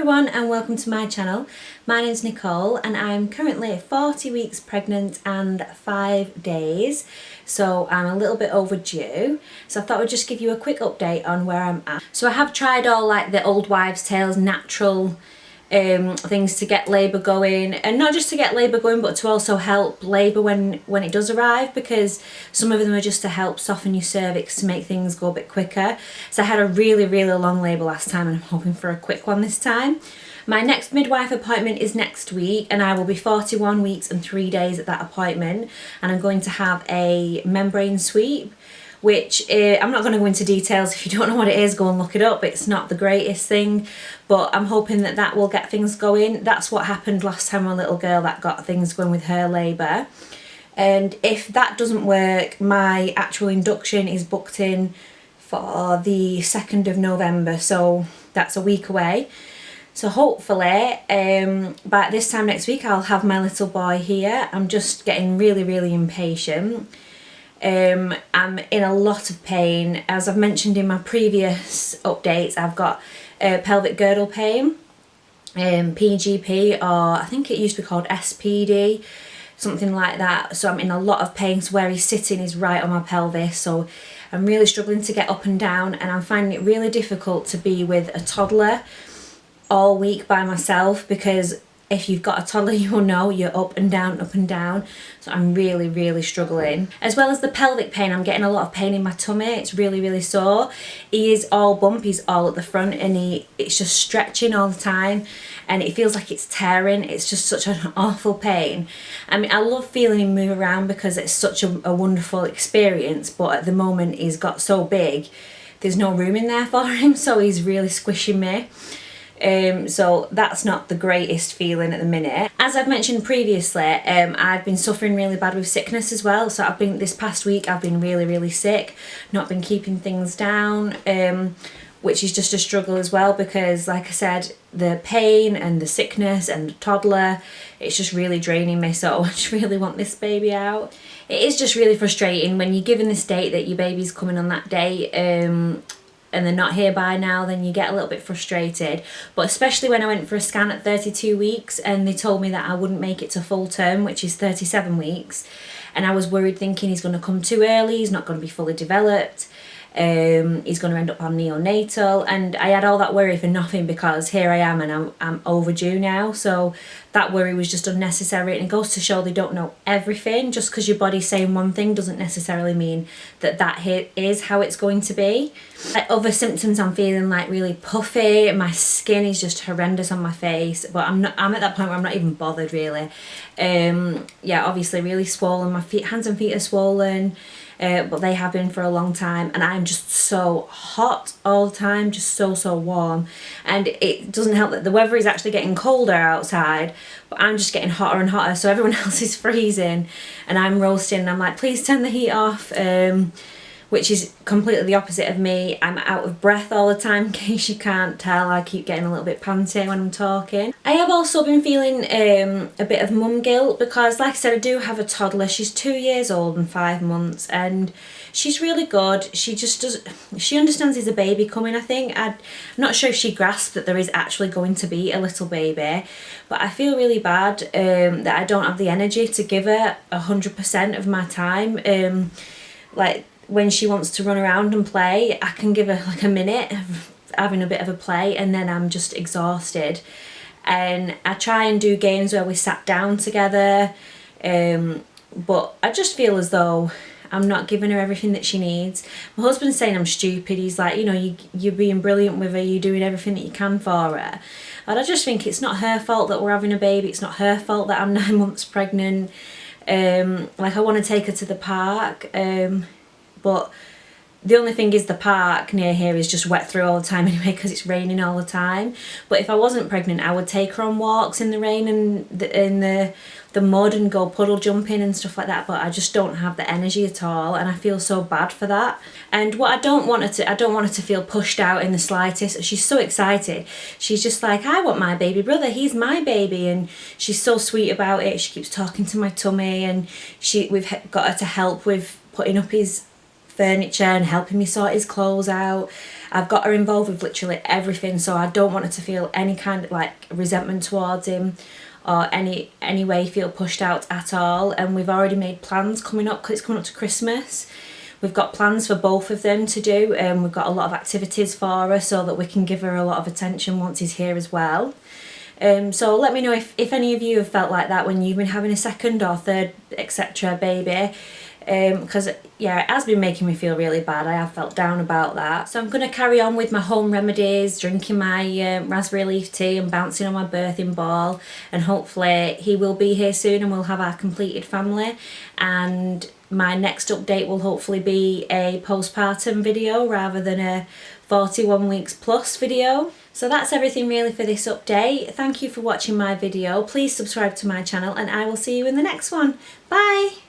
everyone and welcome to my channel. My name's Nicole and I'm currently 40 weeks pregnant and 5 days, so I'm a little bit overdue. So I thought I'd just give you a quick update on where I'm at. So I have tried all like the old wives' tales, natural things to get labour going, and not just to get labour going but to also help labour when it does arrive, because some of them are just to help soften your cervix to make things go a bit quicker. So I had a really long labour last time and I'm hoping for a quick one this time. My next midwife appointment is next week and I will be 41 weeks and 3 days at that appointment, and I'm going to have a membrane sweep, which I'm not going to go into details. If you don't know what it is, go and look it up. It's not the greatest thing, but I'm hoping that that will get things going. That's what happened last time, a little girl that got things going with her labour. And if that doesn't work, my actual induction is booked in for the 2nd of November, so that's a week away. So hopefully by this time next week I'll have my little boy here. I'm just getting really impatient. I'm in a lot of pain. As I've mentioned in my previous updates, I've got pelvic girdle pain, PGP, or I think it used to be called SPD, something like that. So I'm in a lot of pain. So where he's sitting is right on my pelvis, so I'm really struggling to get up and down, and I'm finding it really difficult to be with a toddler all week by myself, because if you've got a toddler you will know you're up and down. So I'm really struggling. As well as the pelvic pain, I'm getting a lot of pain in my tummy. It's really sore. He is all bump, he's all at the front, and it's just stretching all the time and it feels like it's tearing. It's just such an awful pain. I mean, I love feeling him move around because it's such a wonderful experience, but at the moment he's got so big there's no room in there for him, so he's really squishing me. So that's not the greatest feeling at the minute. As I've mentioned previously, I've been suffering really bad with sickness as well. So this past week I've been really sick, not been keeping things down, which is just a struggle as well, because like I said, the pain and the sickness and the toddler, it's just really draining me. So I just really want this baby out. It is just really frustrating when you're given this date that your baby's coming on that date, and they're not here by now, then you get a little bit frustrated. But especially when I went for a scan at 32 weeks and they told me that I wouldn't make it to full term, which is 37 weeks, and I was worried thinking he's going to come too early, he's not going to be fully developed, he's going to end up on neonatal, and I had all that worry for nothing, because here I am and I'm overdue now. So that worry was just unnecessary, and it goes to show they don't know everything. Just because your body's saying one thing doesn't necessarily mean that that is how it's going to be. Like other symptoms, I'm feeling like really puffy, my skin is just horrendous on my face, but I'm at that point where I'm not even bothered really. Yeah, obviously really swollen, my hands and feet are swollen. But they have been for a long time, and I'm just so hot all the time, just so warm, and it doesn't help that the weather is actually getting colder outside, but I'm just getting hotter and hotter, so everyone else is freezing and I'm roasting, and I'm like, please turn the heat off, which is completely the opposite of me. I'm out of breath all the time, in case you can't tell. I keep getting a little bit panty when I'm talking. I have also been feeling a bit of mum guilt, because like I said, I do have a toddler. She's 2 years old and 5 months, and she's really good. She understands there's a baby coming, I think. I'm not sure if she grasped that there is actually going to be a little baby, but I feel really bad that I don't have the energy to give her 100% of my time. Like, when she wants to run around and play, I can give her like a minute of having a bit of a play and then I'm just exhausted. And I try and do games where we sat down together, but I just feel as though I'm not giving her everything that she needs. My husband's saying I'm stupid. He's like, you know, you're being brilliant with her, you're doing everything that you can for her. And I just think it's not her fault that we're having a baby, it's not her fault that I'm 9 months pregnant. Like, I want to take her to the park, but the only thing is the park near here is just wet through all the time anyway, because it's raining all the time. But if I wasn't pregnant, I would take her on walks in the rain and in the mud and go puddle jumping and stuff like that, but I just don't have the energy at all, and I feel so bad for that. And what I don't want her to feel pushed out in the slightest. She's so excited. She's just like, I want my baby brother, he's my baby, and she's so sweet about it. She keeps talking to my tummy, and we've got her to help with putting up his furniture and helping me sort his clothes out. I've got her involved with literally everything, so I don't want her to feel any kind of like resentment towards him or any way feel pushed out at all. And we've already made plans coming up, because it's coming up to Christmas. We've got plans for both of them to do, and we've got a lot of activities for her so that we can give her a lot of attention once he's here as well. So let me know if any of you have felt like that when you've been having a second or third etc baby, because yeah, it has been making me feel really bad. I have felt down about that. So I'm going to carry on with my home remedies, drinking my raspberry leaf tea and bouncing on my birthing ball, and hopefully he will be here soon and we'll have our completed family. And my next update will hopefully be a postpartum video rather than a 41 weeks plus video. So that's everything really for this update. Thank you for watching my video. Please subscribe to my channel and I will see you in the next one. Bye!